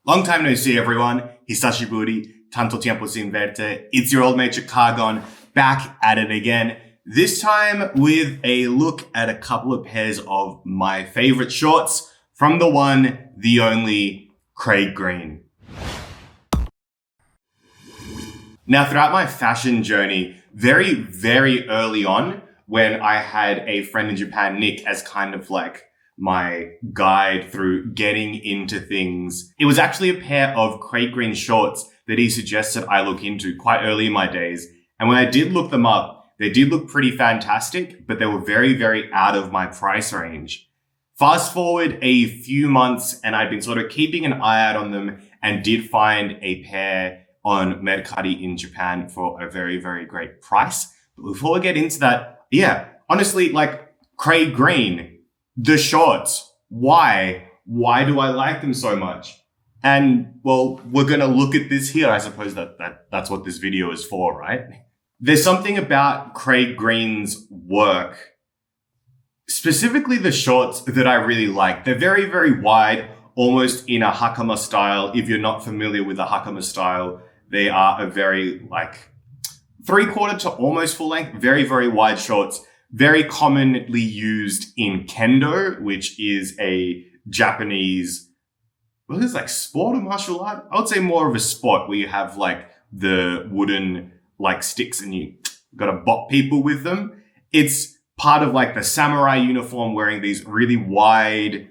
Long time no see, everyone. Hisashiburi, tanto tiempo sin verte. It's your old mate Chicagon, back at it again. This time with a look at a couple of pairs of my favorite shorts from the one, the only, Craig Green. Now, throughout my fashion journey, very, very early on, when I had a friend in Japan, Nick, as kind of like my guide through getting into things, it was actually a pair of Craig Green shorts that he suggested I look into quite early in my days. And when I did look them up, they did look pretty fantastic, but they were very, very out of my price range. Fast forward a few months and I'd been sort of keeping an eye out on them and did find a pair on Mercari in Japan for a very, very great price. But before we get into that, honestly, like Craig Green, the shorts, why do I like them so much? And well, we're going to look at this here. I suppose that's what this video is for, right? There's something about Craig Green's work, specifically the shorts, that I really like. They're very, very wide, almost in a hakama style. If you're not familiar with the hakama style, they are a very like 3/4 to almost full length, very, very wide shorts. Very commonly used in kendo, which is a Japanese, what is it, like sport or martial art? I would say more of a sport where you have like the wooden like sticks and you got to bop people with them. It's part of like the samurai uniform, wearing these really wide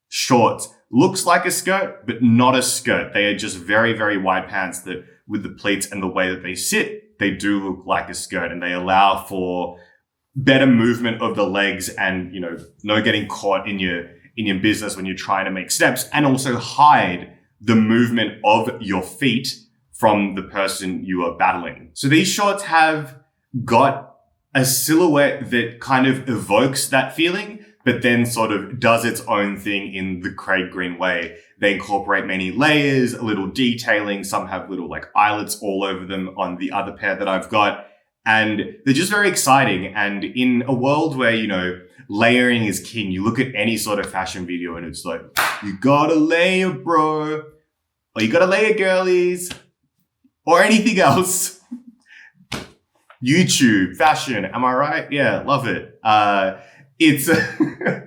shorts. Looks like a skirt, but not a skirt. They are just very, very wide pants that with the pleats and the way that they sit, they do look like a skirt, and they allow for better movement of the legs and, no getting caught in your business when you're trying to make steps, and also hide the movement of your feet from the person you are battling. So these shorts have got a silhouette that kind of evokes that feeling, but then sort of does its own thing in the Craig Green way. They incorporate many layers, a little detailing. Some have little like eyelets all over them on the other pair that I've got. And they're just very exciting. And in a world where, layering is king, you look at any sort of fashion video and it's like, you gotta layer, bro. Or you gotta layer, girlies. Or anything else. YouTube, fashion, am I right? Yeah, love it.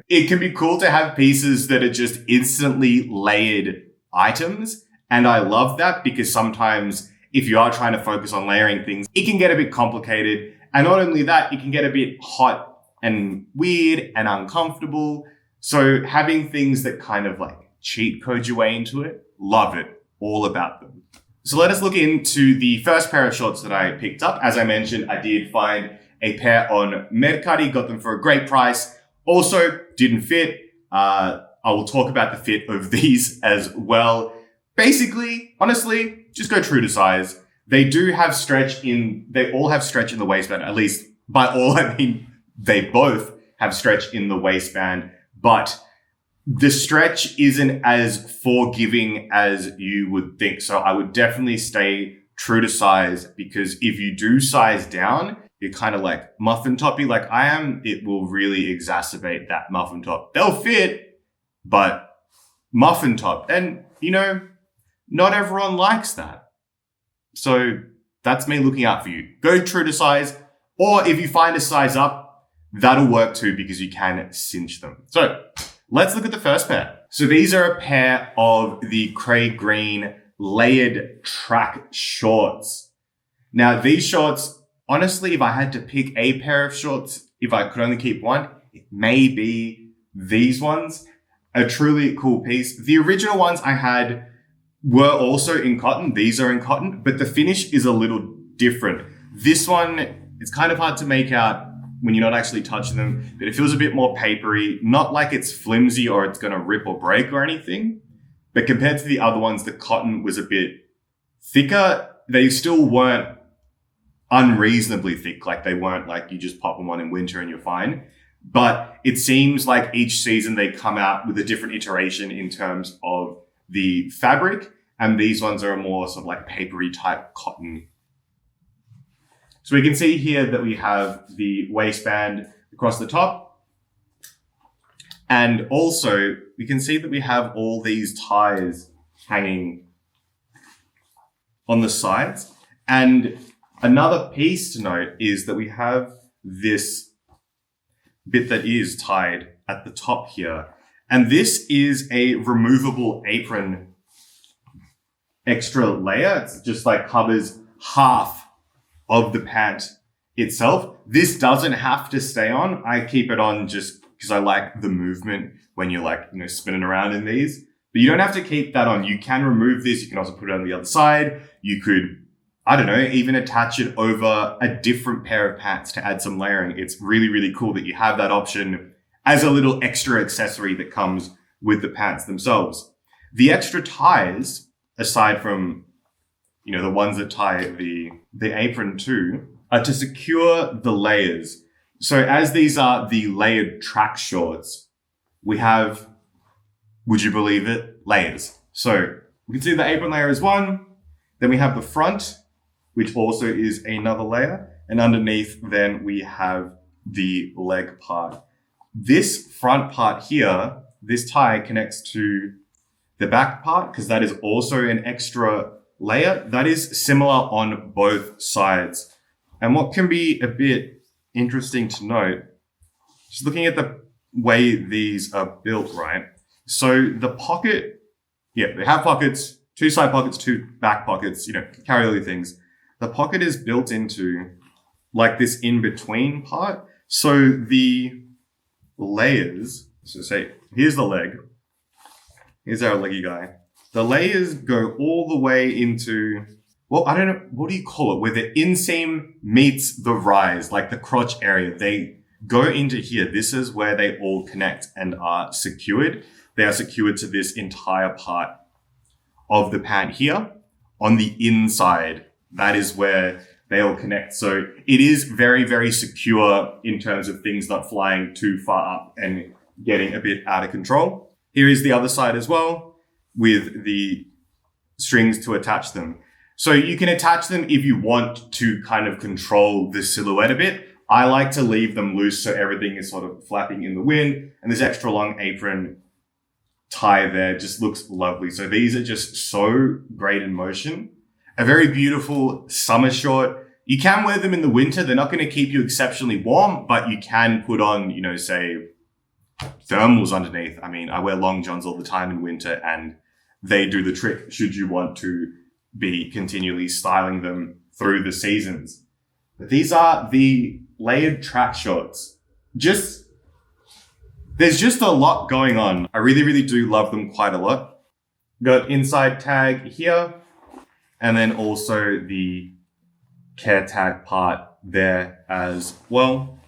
It can be cool to have pieces that are just instantly layered items. And I love that because sometimes if you are trying to focus on layering things, it can get a bit complicated. And not only that, it can get a bit hot and weird and uncomfortable. So having things that kind of like cheat code your way into it, love it. All about them. So let us look into the first pair of shorts that I picked up. As I mentioned, I did find a pair on Mercari, got them for a great price. Also didn't fit. I will talk about the fit of these as well. Basically, honestly, just go true to size. They all have stretch in the waistband. At least by all, I mean, they both have stretch in the waistband, but the stretch isn't as forgiving as you would think. So I would definitely stay true to size, because if you do size down, you're kind of like muffin toppy like I am, it will really exacerbate that muffin top. They'll fit, but muffin top. And, not everyone likes that. So that's me looking out for you. Go true to size, or if you find a size up, that'll work too, because you can cinch them. So let's look at the first pair. So these are a pair of the Craig Green layered track shorts. Now these shorts, honestly, if I had to pick a pair of shorts, if I could only keep one, it may be these ones. A truly cool piece. The original ones I had were also in cotton. These are in cotton, but the finish is a little different. This one, it's kind of hard to make out when you're not actually touching them, but it feels a bit more papery. Not like it's flimsy or it's going to rip or break or anything, but compared to the other ones, the cotton was a bit thicker. They still weren't unreasonably thick. Like they weren't like you just pop them on in winter and you're fine. But it seems like each season they come out with a different iteration in terms of the fabric. And these ones are a more sort of like papery type cotton. So we can see here that we have the waistband across the top. And also we can see that we have all these ties hanging on the sides. And another piece to note is that we have this bit that is tied at the top here. And this is a removable apron extra layer. It's just like covers half of the pant itself. This doesn't have to stay on. I keep it on just because I like the movement when you're like, spinning around in these. But you don't have to keep that on. You can remove this. You can also put it on the other side. You could, even attach it over a different pair of pants to add some layering. It's really, really cool that you have that option as a little extra accessory that comes with the pants themselves. The extra ties, aside from, the ones that tie the apron to, are to secure the layers. So as these are the layered track shorts, we have, would you believe it, layers. So we can see the apron layer is one. Then we have the front, which also is another layer. And underneath, then we have the leg part. This front part here, this tie connects to the back part because that is also an extra layer. That is similar on both sides. And what can be a bit interesting to note, just looking at the way these are built, right? So the pocket, they have pockets, 2 side pockets, 2 back pockets, carry all your things. The pocket is built into like this in-between part. So the layers, so say, here's the leg. Here's our leggy guy. The layers go all the way into, I don't know, what do you call it? Where the inseam meets the rise, like the crotch area. They go into here. This is where they all connect and are secured. They are secured to this entire part of the pant here on the inside. That is where they all connect. So it is very, very secure in terms of things not flying too far up and getting a bit out of control. Here is the other side as well with the strings to attach them. So you can attach them if you want to kind of control the silhouette a bit. I like to leave them loose so everything is sort of flapping in the wind, and this extra long apron tie there just looks lovely. So these are just so great in motion. A very beautiful summer short. You can wear them in the winter. They're not going to keep you exceptionally warm, but you can put on, say thermals underneath. I mean, I wear long johns all the time in winter and they do the trick should you want to be continually styling them through the seasons. But these are the layered track shorts. There's just a lot going on. I really, really do love them quite a lot. Got inside tag here, and then also the care tag part there as well.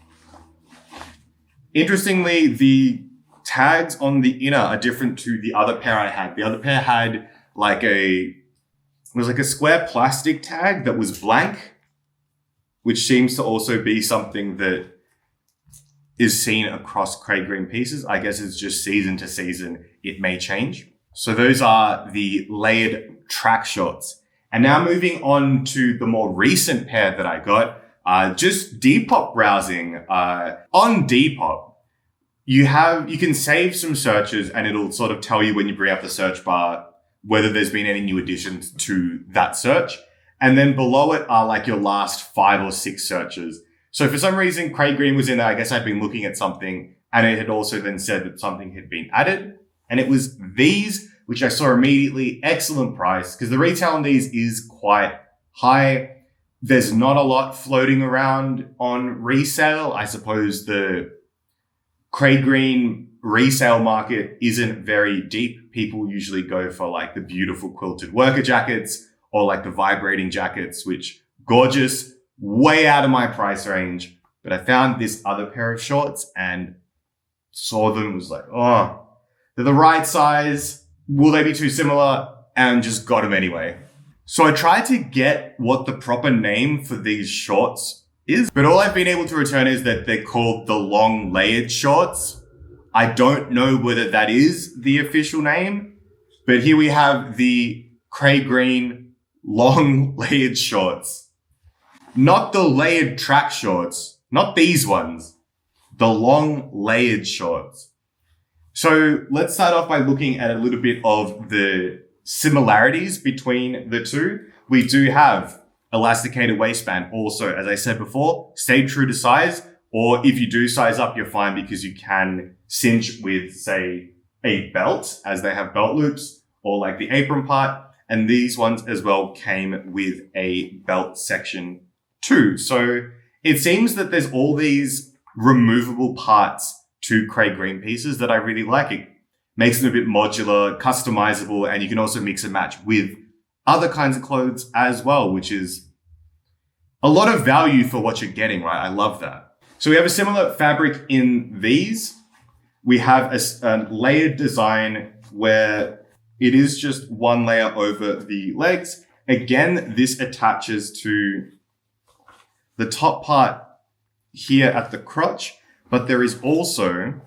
Interestingly, the tags on the inner are different to the other pair I had. The other pair had it was like a square plastic tag that was blank, which seems to also be something that is seen across Craig Green pieces. I guess it's just season to season. It may change. So those are the layered track shorts. And now moving on to the more recent pair that I got, just Depop browsing. On Depop, you can save some searches and it'll sort of tell you when you bring up the search bar whether there's been any new additions to that search. And then below it are like your last 5 or 6 searches. So for some reason, Craig Green was in there. I guess I'd been looking at something and it had also then said that something had been added. And it was these, which I saw immediately. Excellent price because the retail on these is quite high. There's not a lot floating around on resale. I suppose the Craig Green resale market isn't very deep. People usually go for like the beautiful quilted worker jackets or like the vibrating jackets, which gorgeous, way out of my price range. But I found this other pair of shorts and saw them, was like, oh, they're the right size. Will they be too similar? And just got them anyway. So I tried to get what the proper name for these shorts is, but all I've been able to return is that they're called the long layered shorts. I don't know whether that is the official name, but here we have the Craig Green long layered shorts. Not the layered track shorts, not these ones, the long layered shorts. So let's start off by looking at a little bit of the similarities between the two. We do have elasticated waistband. Also, as I said before, stay true to size, or if you do size up, you're fine because you can cinch with, say, a belt, as they have belt loops, or like the apron part. And these ones as well came with a belt section too. So it seems that there's all these removable parts to Craig Green pieces that I really like. It makes them a bit modular, customizable, and you can also mix and match with other kinds of clothes as well, which is a lot of value for what you're getting, right? I love that. So we have a similar fabric in these. We have a layered design where it is just one layer over the legs. Again, this attaches to the top part here at the crotch, but there is also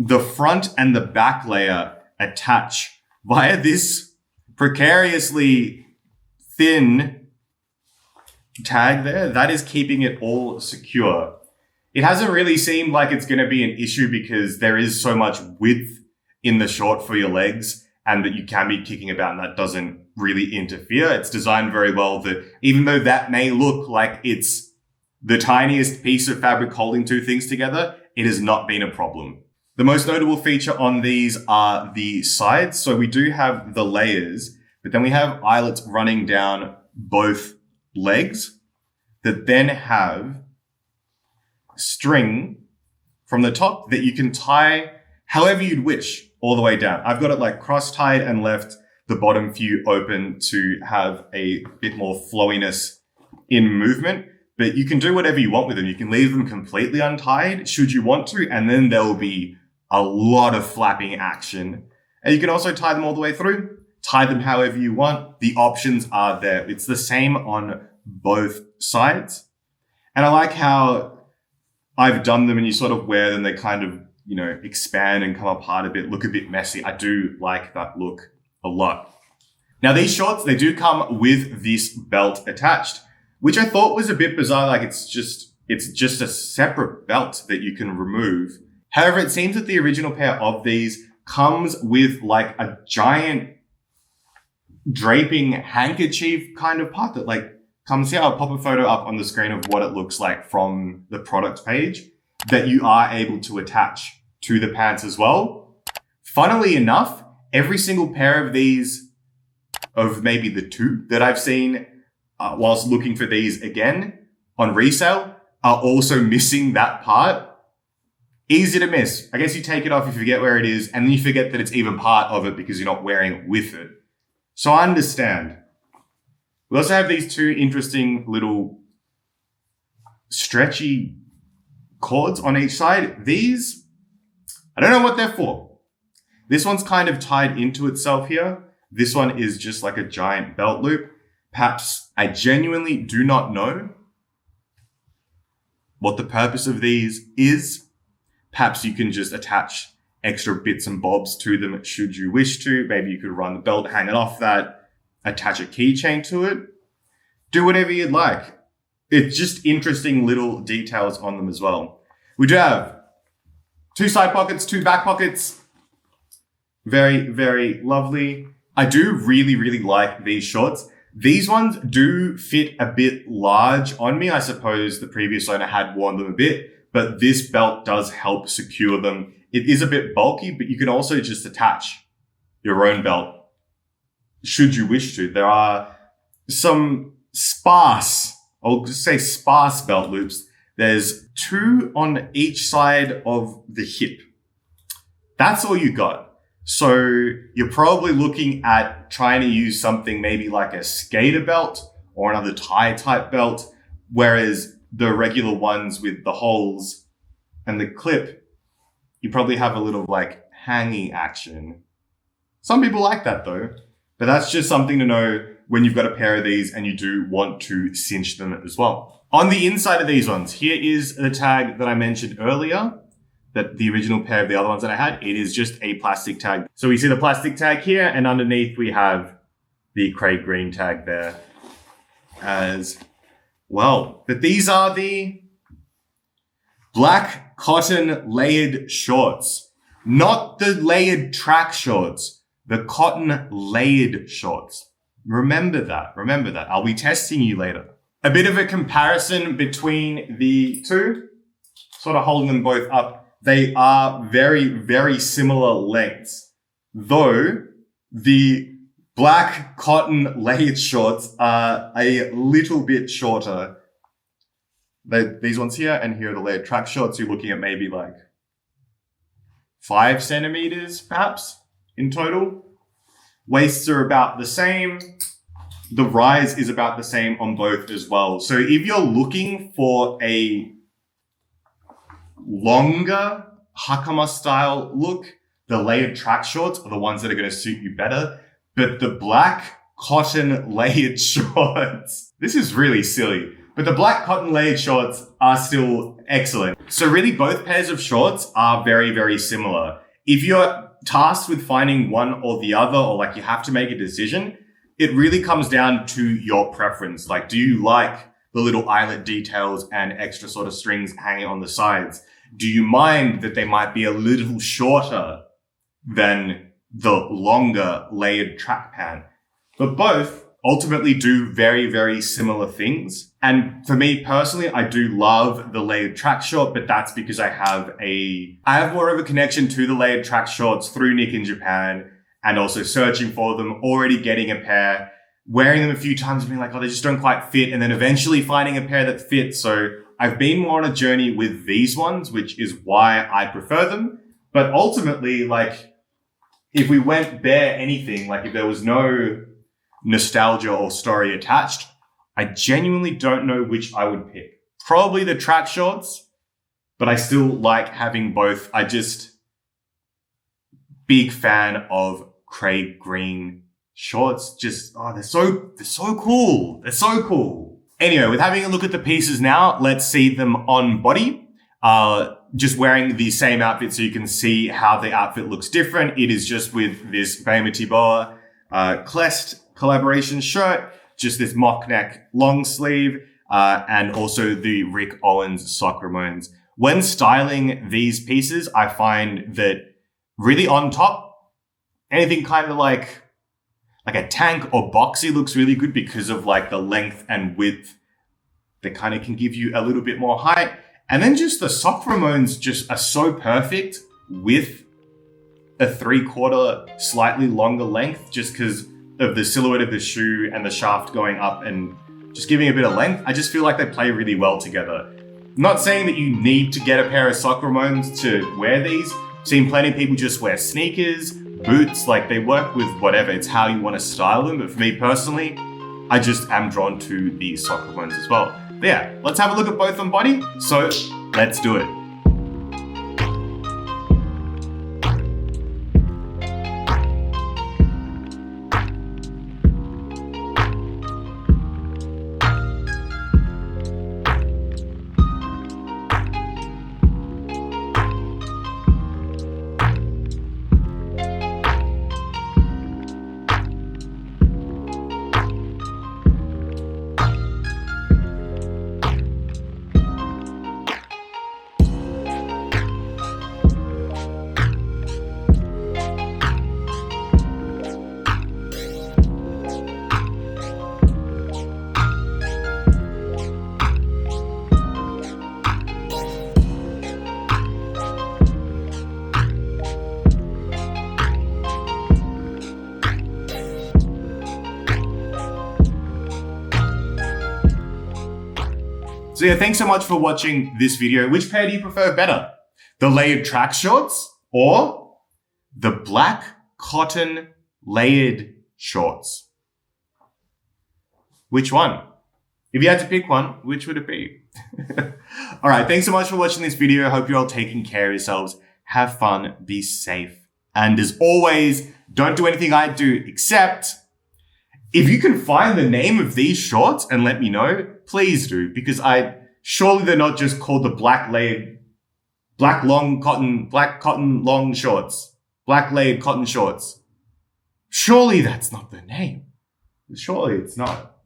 the front and the back layer attach via this precariously thin tag there. That is keeping it all secure. It hasn't really seemed like it's going to be an issue because there is so much width in the short for your legs and that you can be kicking about and that doesn't really interfere. It's designed very well that even though that may look like it's the tiniest piece of fabric holding two things together, it has not been a problem. The most notable feature on these are the sides. So we do have the layers, but then we have eyelets running down both legs that then have string from the top that you can tie however you'd wish all the way down. I've got it like cross-tied and left the bottom few open to have a bit more flowiness in movement, but you can do whatever you want with them. You can leave them completely untied should you want to, and then there will be a lot of flapping action. And you can also tie them all the way through, tie them however you want. The options are there. It's the same on both sides. And I like how I've done them and you sort of wear them. They kind of, expand and come apart a bit, look a bit messy. I do like that look a lot. Now these shorts, they do come with this belt attached, which I thought was a bit bizarre. Like it's just a separate belt that you can remove. However, it seems that the original pair of these comes with like a giant draping handkerchief kind of part that like comes here. I'll pop a photo up on the screen of what it looks like from the product page that you are able to attach to the pants as well. Funnily enough, every single pair of these, of maybe the two that I've seen whilst looking for these again on resale, are also missing that part. Easy to miss. I guess you take it off, you forget where it is, and then you forget that it's even part of it because you're not wearing it with it. So I understand. We also have these two interesting little stretchy cords on each side. These, I don't know what they're for. This one's kind of tied into itself here. This one is just like a giant belt loop. Perhaps I genuinely do not know what the purpose of these is. Perhaps you can just attach extra bits and bobs to them should you wish to. Maybe you could run the belt, hang it off that, attach a keychain to it. Do whatever you'd like. It's just interesting little details on them as well. We do have 2 side pockets, 2 back pockets. Very, very lovely. I do really, really like these shorts. These ones do fit a bit large on me. I suppose the previous owner had worn them a bit, but this belt does help secure them. It is a bit bulky, but you can also just attach your own belt should you wish to. There are some sparse belt loops. There's 2 on each side of the hip. That's all you got. So you're probably looking at trying to use something maybe like a skater belt or another tie type belt, whereas the regular ones with the holes and the clip, you probably have a little like hanging action. Some people like that though, but that's just something to know when you've got a pair of these and you do want to cinch them as well. On the inside of these ones, here is the tag that I mentioned earlier, that the original pair of the other ones that I had. It is just a plastic tag. So we see the plastic tag here, and underneath we have the Craig Green tag there as well. But these are the black cotton layered shorts, not the layered track shorts, the cotton layered shorts. Remember that. I'll be testing you later. A bit of a comparison between the two, sort of holding them both up. They are very, very similar lengths, though the black cotton layered shorts are a little bit shorter. These ones here and here are the layered track shorts. You're looking at maybe like 5 centimeters, perhaps, in total. Waists are about the same. The rise is about the same on both as well. So if you're looking for a longer hakama style look, the layered track shorts are the ones that are going to suit you better. But the black cotton layered shorts, this is really silly, but the black cotton layered shorts are still excellent. So really both pairs of shorts are very, very similar. If you're tasked with finding one or the other, or like you have to make a decision, it really comes down to your preference. Like, do you like the little eyelet details and extra sort of strings hanging on the sides? Do you mind that they might be a little shorter than the longer layered track pant? But both ultimately do very, very similar things. And for me personally, I do love the layered track short, but that's because I have more of a connection to the layered track shorts through Nick in Japan, and also searching for them, already getting a pair, wearing them a few times and being like, oh, they just don't quite fit. And then eventually finding a pair that fits. So I've been more on a journey with these ones, which is why I prefer them. But ultimately, like, if we went bare anything, like if there was no nostalgia or story attached, I genuinely don't know which I would pick. Probably the track shorts, but I still like having both. Big fan of Craig Green shorts. They're so cool. They're so cool. Anyway, with having a look at the pieces now, let's see them on body. Just wearing the same outfit so you can see how the outfit looks different. It is just with this Bema Tiboa Klest collaboration shirt, just this mock neck long sleeve, and also the Rick Owens sock Ramones. When styling these pieces, I find that really on top, anything kind of like a tank or boxy looks really good because of like the length and width that kind of can give you a little bit more height. And then just the sock Ramones just are so perfect with a 3/4 slightly longer length, just because of the silhouette of the shoe and the shaft going up and just giving a bit of length. I just feel like they play really well together. I'm not saying that you need to get a pair of sock Ramones to wear these. Seen plenty of people just wear sneakers, boots, like they work with whatever. It's how you want to style them. But for me personally, I just am drawn to the sock Ramones as well. But yeah, let's have a look at both on body. So let's do it. So yeah, thanks so much for watching this video. Which pair do you prefer better? The layered track shorts or the black cotton layered shorts? Which one? If you had to pick one, which would it be? All right, thanks so much for watching this video. I hope you're all taking care of yourselves. Have fun, be safe. And as always, don't do anything I do except if you can find the name of these shorts and let me know, please do, because surely they're not just called the black cotton long shorts, black layered cotton shorts. Surely that's not the name. Surely it's not.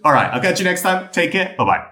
All right, I'll catch you next time. Take care. Bye-bye.